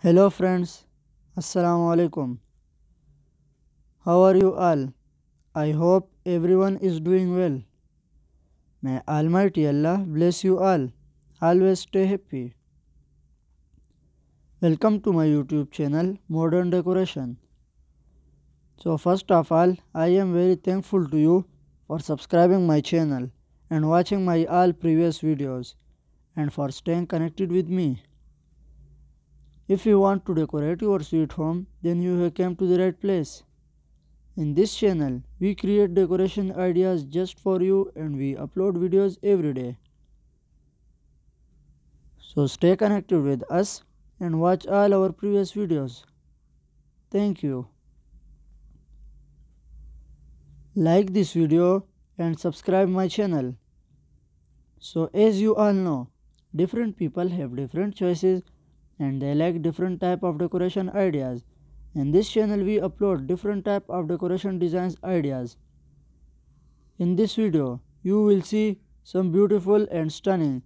Hello friends, Assalamu alaikum. How are you all? I hope everyone is doing well. May Almighty Allah bless you all. Always stay happy. Welcome to my YouTube channel Modern Decoration. So first of all, I am very thankful to you for subscribing my channel and watching my all previous videos and for staying connected with me. If you want to decorate your sweet home, then you have come to the right place. In this channel, we create decoration ideas just for you and we upload videos every day. So stay connected with us and watch all our previous videos. Thank you. Like this video and subscribe my channel. So as you all know, different people have different choices and they like different type of decoration ideas. In this channel we upload different type of decoration designs ideas. In this video, you will see some beautiful and stunning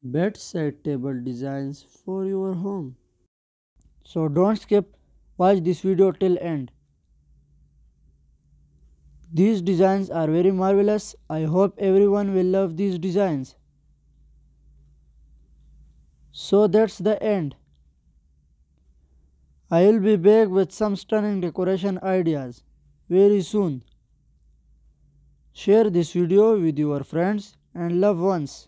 bedside table designs for your home. So don't skip, watch this video till end. These designs are very marvelous. I hope everyone will love these designs. So that's the end. I will be back with some stunning decoration ideas very soon. Share this video with your friends and loved ones.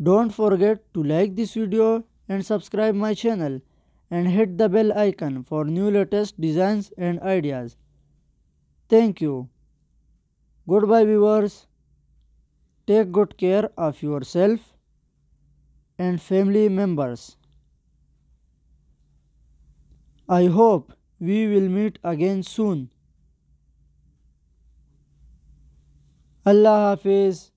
Don't forget to like this video and subscribe my channel and hit the bell icon for new latest designs and ideas. Thank you. Goodbye viewers. Take good care of yourself and family members. I hope we will meet again soon. Allah Hafiz.